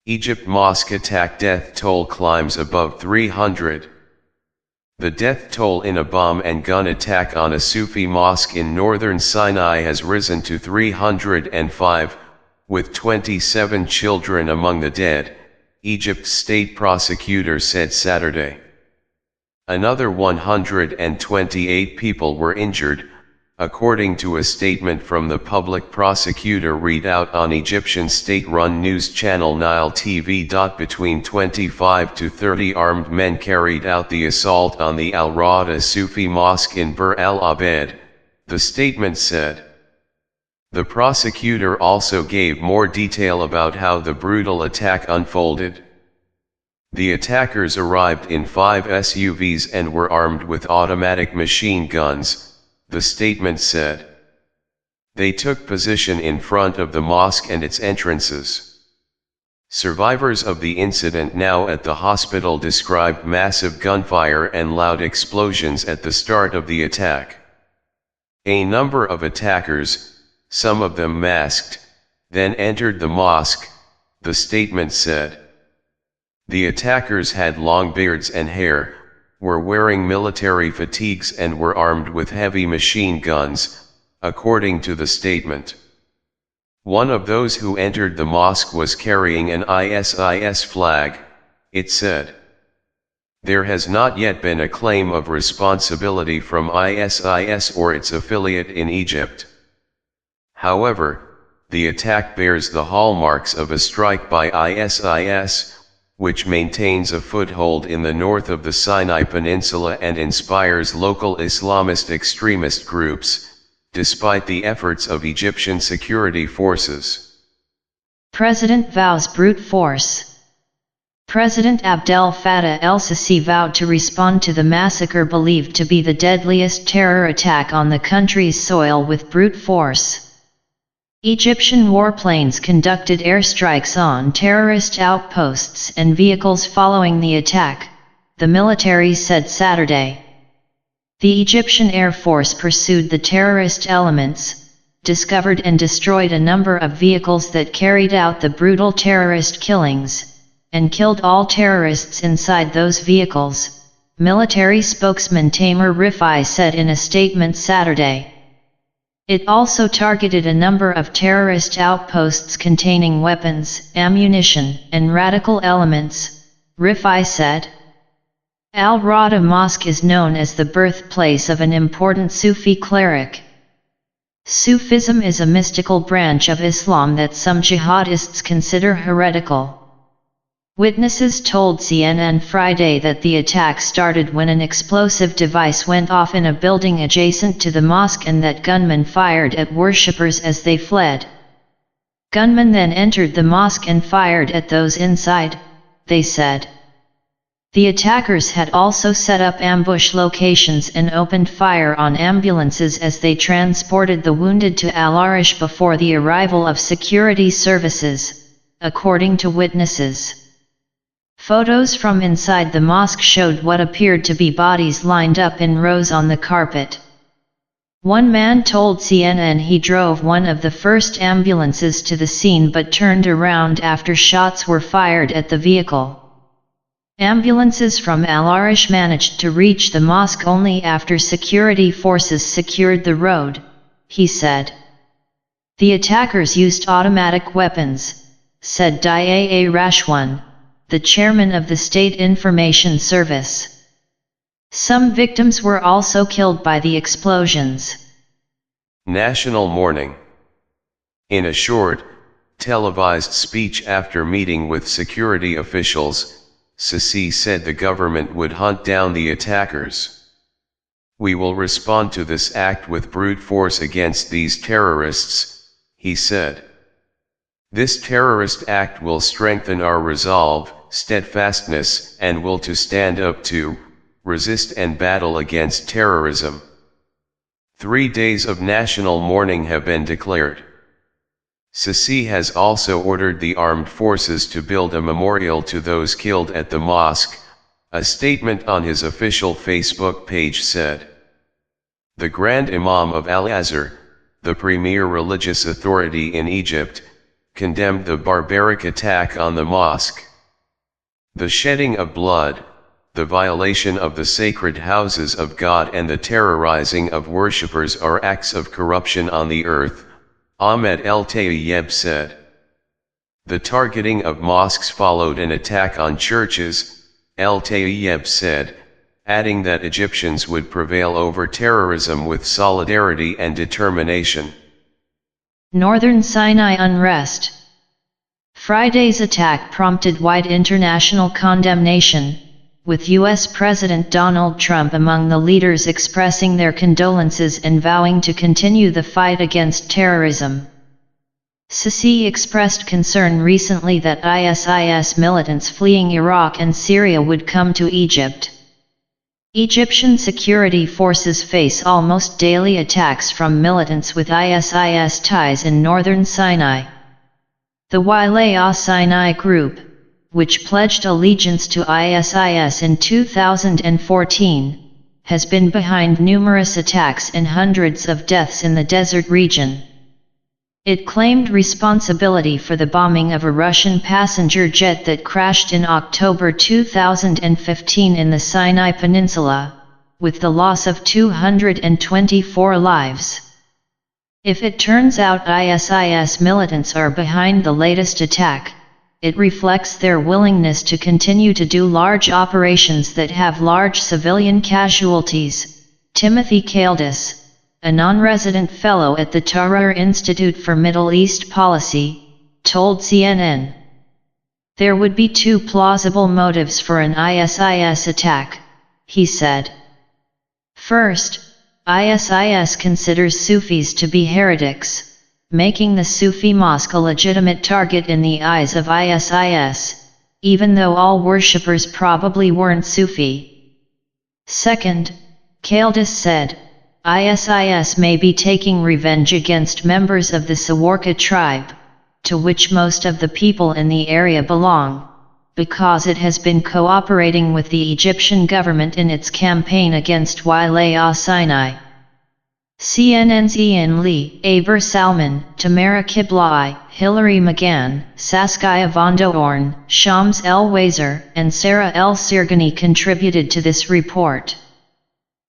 Egypt mosque attack death toll climbs above 300. The death toll in a bomb and gun attack on a Sufi mosque in northern Sinai has risen to 305, with 27 children among the dead, Egypt's state prosecutor said Saturday. Another 128 people were injured, according to a statement from the public prosecutor read out on Egyptian state-run news channel Nile TV. Between 25 to 30 armed men carried out the assault on the Al-Rawda Sufi mosque in Bir al-Abed, the statement said. The prosecutor also gave more detail about how the brutal attack unfolded. The attackers arrived in 5 SUVs and were armed with automatic machine guns, the statement said. They took position in front of the mosque and its entrances. Survivors of the incident now at the hospital described massive gunfire and loud explosions at the start of the attack. A number of attackers, some of them masked, then entered the mosque, the statement said. The attackers had long beards and hair, were wearing military fatigues and were armed with heavy machine guns, according to the statement. One of those who entered the mosque was carrying an ISIS flag, it said. There has not yet been a claim of responsibility from ISIS or its affiliate in Egypt. However, the attack bears the hallmarks of a strike by ISIS, which maintains a foothold in the north of the Sinai Peninsula and inspires local Islamist extremist groups, despite the efforts of Egyptian security forces. President vows brute force. President Abdel Fattah el-Sisi vowed to respond to the massacre believed to be the deadliest terror attack on the country's soil with brute force. Egyptian warplanes conducted airstrikes on terrorist outposts and vehicles following the attack, the military said Saturday. The Egyptian Air Force pursued the terrorist elements, discovered and destroyed a number of vehicles that carried out the brutal terrorist killings, and killed all terrorists inside those vehicles, military spokesman Tamer Rifai said in a statement Saturday. It also targeted a number of terrorist outposts containing weapons, ammunition, and radical elements, Rifai said. Al-Rawda Mosque is known as the birthplace of an important Sufi cleric. Sufism is a mystical branch of Islam that some jihadists consider heretical. Witnesses told CNN Friday that the attack started when an explosive device went off in a building adjacent to the mosque and that gunmen fired at worshippers as they fled. Gunmen then entered the mosque and fired at those inside, they said. The attackers had also set up ambush locations and opened fire on ambulances as they transported the wounded to Al-Arish before the arrival of security services, according to witnesses. Photos from inside the mosque showed what appeared to be bodies lined up in rows on the carpet. One man told CNN he drove one of the first ambulances to the scene but turned around after shots were fired at the vehicle. Ambulances from Al-Arish managed to reach the mosque only after security forces secured the road, he said. The attackers used automatic weapons, said Dia Rashwan, the chairman of the State Information Service. Some victims were also killed by the explosions. National mourning. In a short, televised speech after meeting with security officials, Sisi said the government would hunt down the attackers. We will respond to this act with brute force against these terrorists, he said. This terrorist act will strengthen our resolve, steadfastness, and will to stand up to, resist and battle against terrorism. 3 days of national mourning have been declared. Sisi has also ordered the armed forces to build a memorial to those killed at the mosque, a statement on his official Facebook page said. The Grand Imam of Al-Azhar, the premier religious authority in Egypt, condemned the barbaric attack on the mosque. The shedding of blood, the violation of the sacred houses of God and the terrorizing of worshippers are acts of corruption on the earth, Ahmed El-Tayyeb said. The targeting of mosques followed an attack on churches, El-Tayyeb said, adding that Egyptians would prevail over terrorism with solidarity and determination. Northern Sinai unrest. Friday's attack prompted wide international condemnation, with U.S. President Donald Trump among the leaders expressing their condolences and vowing to continue the fight against terrorism. Sisi expressed concern recently that ISIS militants fleeing Iraq and Syria would come to Egypt. Egyptian security forces face almost daily attacks from militants with ISIS ties in northern Sinai. The Wilaya Sinai Group, which pledged allegiance to ISIS in 2014, has been behind numerous attacks and hundreds of deaths in the desert region. It claimed responsibility for the bombing of a Russian passenger jet that crashed in October 2015 in the Sinai Peninsula, with the loss of 224 lives. If it turns out ISIS militants are behind the latest attack, it reflects their willingness to continue to do large operations that have large civilian casualties, Timothy Kaldis, a non-resident fellow at the Tahrir Institute for Middle East Policy, told CNN. There would be two plausible motives for an ISIS attack, he said. First, ISIS considers Sufis to be heretics, making the Sufi mosque a legitimate target in the eyes of ISIS, even though all worshippers probably weren't Sufi. Second, Kaldis said, ISIS may be taking revenge against members of the Sawarka tribe, to which most of the people in the area belong, because it has been cooperating with the Egyptian government in its campaign against Wilaya Sinai. CNN's Ian Lee, Aber Salman, Tamara Kiblai, Hilary McGann, Saskia van Doorn, Shams El Wazer, and Sarah El Sirgani contributed to this report.